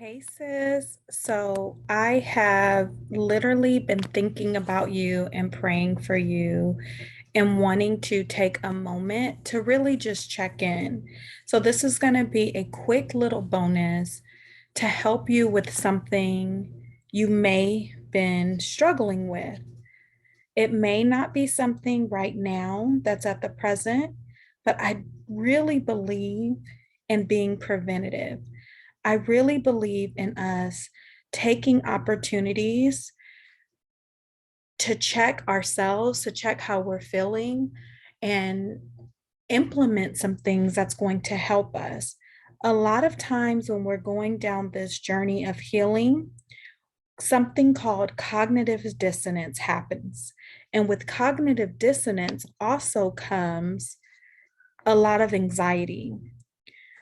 Hey sis, so I have literally been thinking about you and praying for you and wanting to take a moment to really just check in. So this is going to be a quick little bonus to help you with something you may been struggling with. It may not be something right now that's at the present, but I really believe in being preventative. I really believe in us taking opportunities to check ourselves, to check how we're feeling, and implement some things that's going to help us. A lot of times when we're going down this journey of healing, something called cognitive dissonance happens. And with cognitive dissonance also comes a lot of anxiety.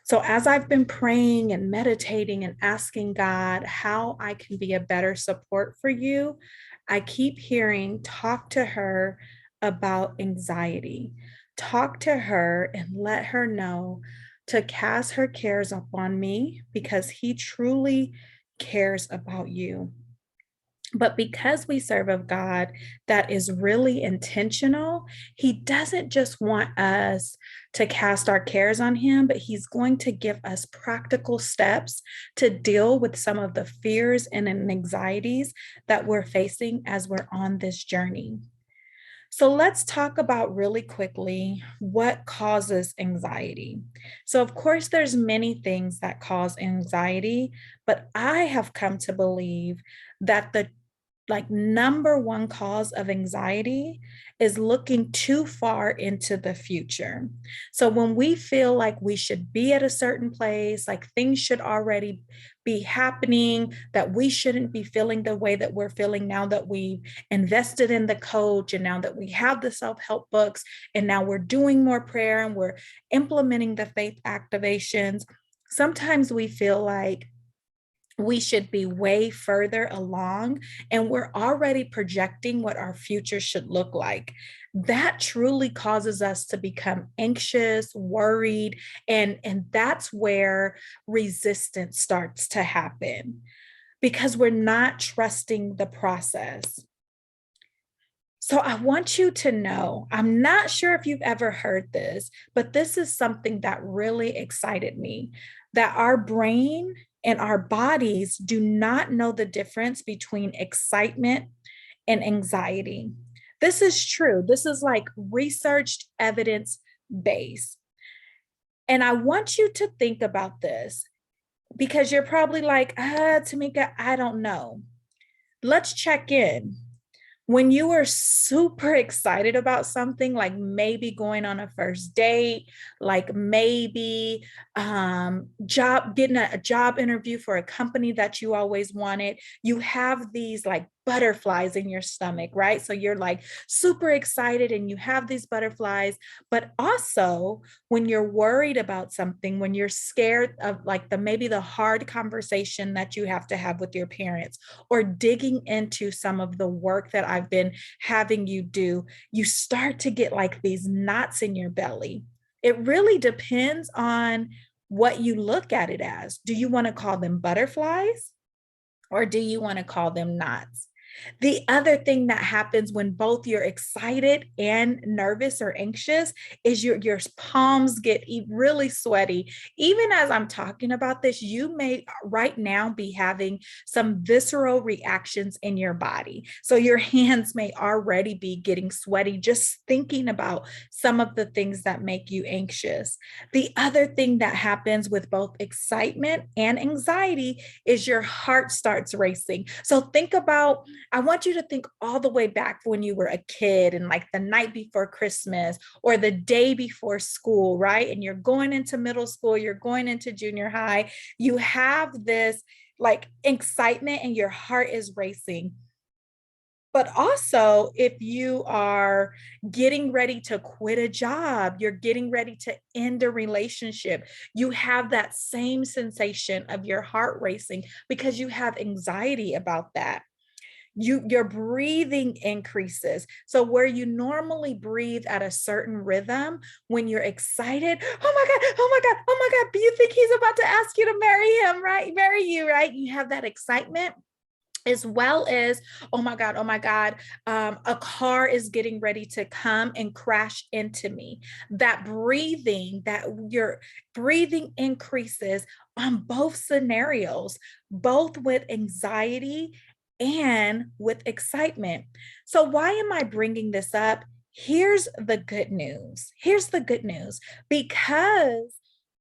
So, as I've been praying and meditating and asking God how I can be a better support for you, I keep hearing, talk to her about anxiety. Talk to her and let her know to cast her cares upon me because He truly cares about you. But because we serve a God that is really intentional, He doesn't just want us to cast our cares on Him, but He's going to give us practical steps to deal with some of the fears and anxieties that we're facing as we're on this journey. So let's talk about really quickly what causes anxiety. So of course there's many things that cause anxiety, but I have come to believe that the number one cause of anxiety is looking too far into the future. So when we feel like we should be at a certain place, like things should already be happening, that we shouldn't be feeling the way that we're feeling now that we've invested in the coach and now that we have the self-help books and now we're doing more prayer and we're implementing the faith activations. Sometimes we feel like we should be way further along and we're already projecting what our future should look like. That truly causes us to become anxious, worried, and that's where resistance starts to happen because we're not trusting the process. So I want you to know, I'm not sure if you've ever heard this, but this is something that really excited me, that our brain and our bodies do not know the difference between excitement and anxiety. This is true. This is like researched evidence based. And I want you to think about this because you're probably like, Tamika, I don't know. Let's check in. When you are super excited about something, like maybe going on a first date, like maybe getting a job interview for a company that you always wanted, you have these like butterflies in your stomach, right? So you're like super excited and you have these butterflies. But also when you're worried about something, when you're scared of like maybe the hard conversation that you have to have with your parents, or digging into some of the work that I've been having you do, you start to get like these knots in your belly. It really depends on what you look at it as. Do you want to call them butterflies or do you want to call them knots? The other thing that happens when both you're excited and nervous or anxious is your palms get really sweaty. Even as I'm talking about this, you may right now be having some visceral reactions in your body. So your hands may already be getting sweaty just thinking about some of the things that make you anxious. The other thing that happens with both excitement and anxiety is your heart starts racing. So think about, I want you to think all the way back when you were a kid and like the night before Christmas or the day before school, right? And you're going into middle school, you're going into junior high, you have this like excitement and your heart is racing. But also, if you are getting ready to quit a job, you're getting ready to end a relationship, you have that same sensation of your heart racing because you have anxiety about that. Your breathing increases. So where you normally breathe at a certain rhythm, when you're excited, oh my God, oh my God, oh my God, you think he's about to ask you to marry him, right? Marry you, right? You have that excitement, as well as, oh my God, a car is getting ready to come and crash into me. That your breathing increases on both scenarios, both with anxiety and with excitement. So, why am I bringing this up? Here's the good news. Here's the good news, because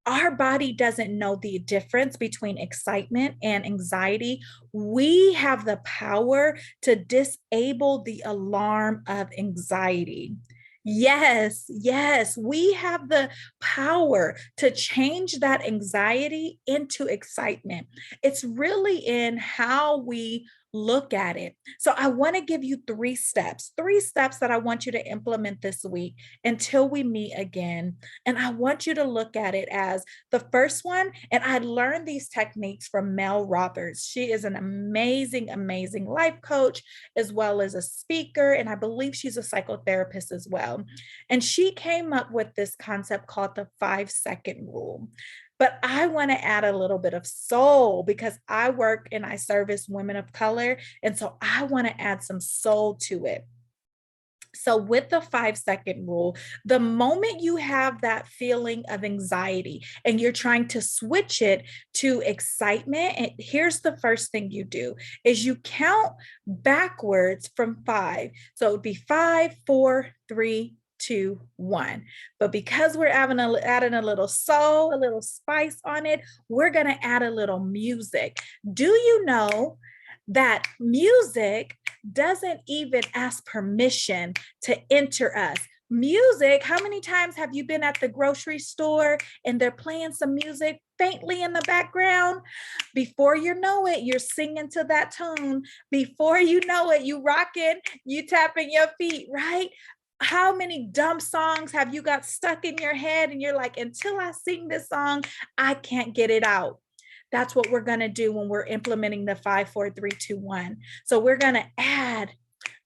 our body doesn't know the difference between excitement and anxiety. We have the power to disable the alarm of anxiety. Yes, yes, we have the power to change that anxiety into excitement. It's really in how we look at it. So, I want to give you three steps that I want you to implement this week until we meet again. And I want you to look at it as the first one. And I learned these techniques from Mel Roberts. She is an amazing, amazing life coach, as well as a speaker. And I believe she's a psychotherapist as well. And she came up with this concept called the 5 second rule. But I want to add a little bit of soul, because I work and I service women of color. And so I want to add some soul to it. So, with the 5 second rule, the moment you have that feeling of anxiety and you're trying to switch it to excitement, and here's the first thing you do is you count backwards from five. So it would be 5, 4, 3, 2, 1. But because we're adding a little soul, a little spice on it, we're going to add a little music. Do you know that music doesn't even ask permission to enter us? Music, how many times have you been at the grocery store and they're playing some music faintly in the background? Before you know it, you're singing to that tune. Before you know it, you rocking, you tapping your feet, right? How many dumb songs have you got stuck in your head and you're like, until I sing this song, I can't get it out? That's what we're going to do when we're implementing the 5, 4, 3, 2, 1. So we're going to add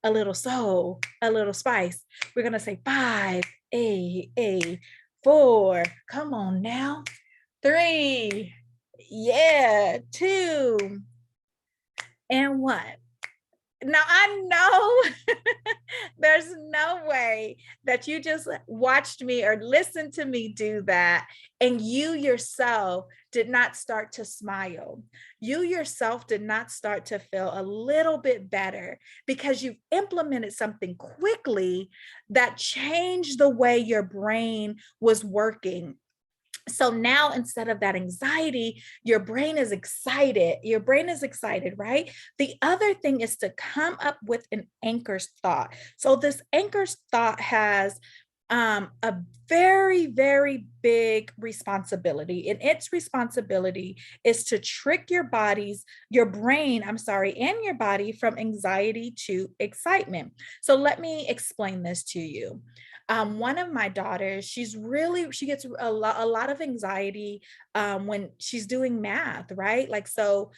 a little soul, a little spice. We're going to say 5, 4. Come on now. 3. Yeah. 2. And 1. Now, I know there's no way that you just watched me or listened to me do that and you yourself did not start to smile. You yourself did not start to feel a little bit better because you've implemented something quickly that changed the way your brain was working. So now, instead of that anxiety, your brain is excited. Your brain is excited, right? The other thing is to come up with an anchor thought. So this anchor thought has a very, very big responsibility. And its responsibility is to trick your brain, I'm sorry, and your body from anxiety to excitement. So let me explain this to you. One of my daughters, she gets a lot of anxiety when she's doing math, right? Like, so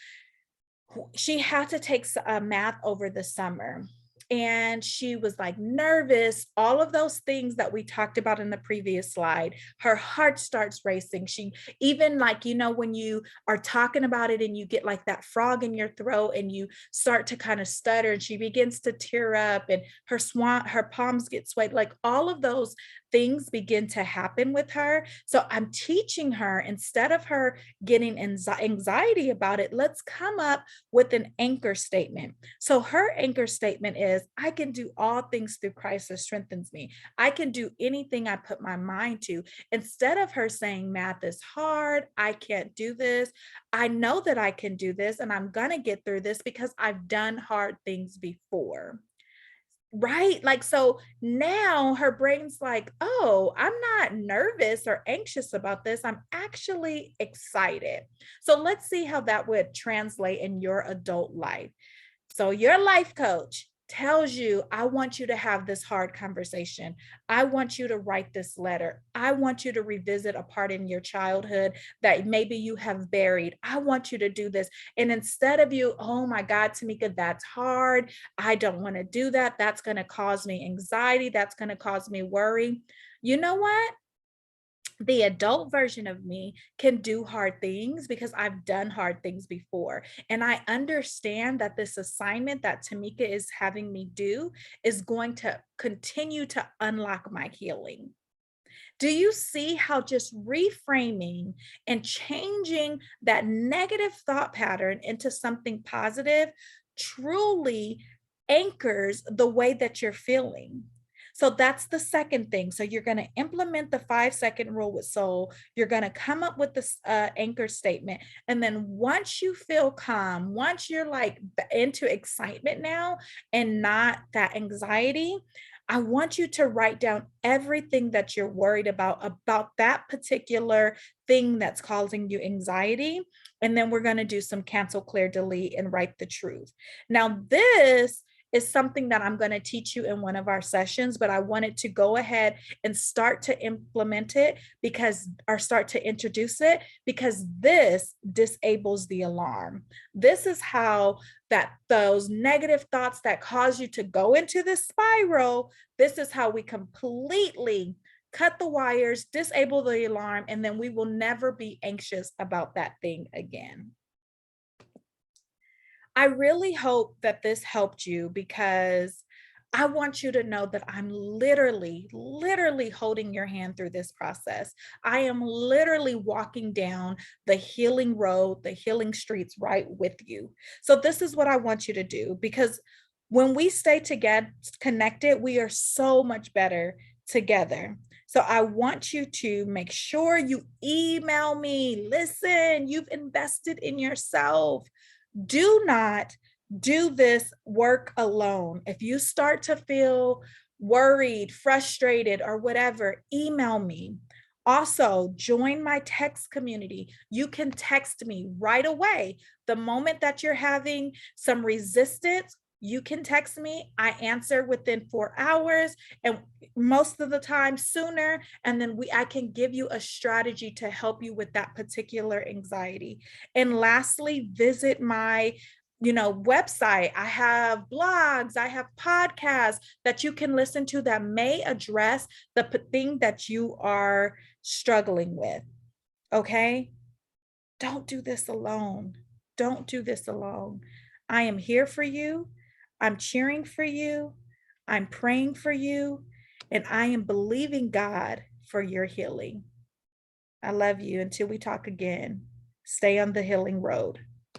she had to take math over the summer, and she was like nervous, all of those things that we talked about in the previous slide. Her heart starts racing. She even, like, when you are talking about it and you get like that frog in your throat and you start to kind of stutter, and she begins to tear up and her palms get sweaty, like all of those things begin to happen with her. So I'm teaching her, instead of her getting anxiety about it, let's come up with an anchor statement. So her anchor statement is, I can do all things through Christ that strengthens me. I can do anything I put my mind to. Instead of her saying math is hard, I can't do this, I know that I can do this and I'm going to get through this because I've done hard things before. Right? Like, so now her brain's like, oh, I'm not nervous or anxious about this. I'm actually excited. So let's see how that would translate in your adult life. So, your life coach, tells you, I want you to have this hard conversation. I want you to write this letter. I want you to revisit a part in your childhood that maybe you have buried. I want you to do this. And instead of you, oh my God, Tamika, that's hard. I don't want to do that. That's going to cause me anxiety. That's going to cause me worry. You know what? The adult version of me can do hard things because I've done hard things before. And I understand that this assignment that Tamika is having me do is going to continue to unlock my healing. Do you see how just reframing and changing that negative thought pattern into something positive truly anchors the way that you're feeling? So that's the second thing. So you're going to implement the 5 second rule with soul. You're going to come up with this anchor statement. And then once you feel calm, once you're like into excitement now and not that anxiety, I want you to write down everything that you're worried about that particular thing that's causing you anxiety. And then we're going to do some cancel, clear, delete, and write the truth. Now, this is something that I'm going to teach you in one of our sessions, but I wanted to go ahead and start to implement it or start to introduce it because this disables the alarm. This is how that those negative thoughts that cause you to go into this spiral, this is how we completely cut the wires, disable the alarm, and then we will never be anxious about that thing again. I really hope that this helped you because I want you to know that I'm literally holding your hand through this process. I am literally walking down the healing road, the healing streets right with you. So, this is what I want you to do because when we stay together, connected, we are so much better together. So, I want you to make sure you email me. Listen, you've invested in yourself. Do not do this work alone. If you start to feel worried, frustrated, or whatever, email me. Also, join my text community. You can text me right away. The moment that you're having some resistance, you can text me. I answer within 4 hours and most of the time sooner. And then I can give you a strategy to help you with that particular anxiety. And lastly, visit my website. I have blogs, I have podcasts that you can listen to that may address the thing that you are struggling with. Okay? Don't do this alone. Don't do this alone. I am here for you. I'm cheering for you. I'm praying for you. And I am believing God for your healing. I love you. Until we talk again, stay on the healing road.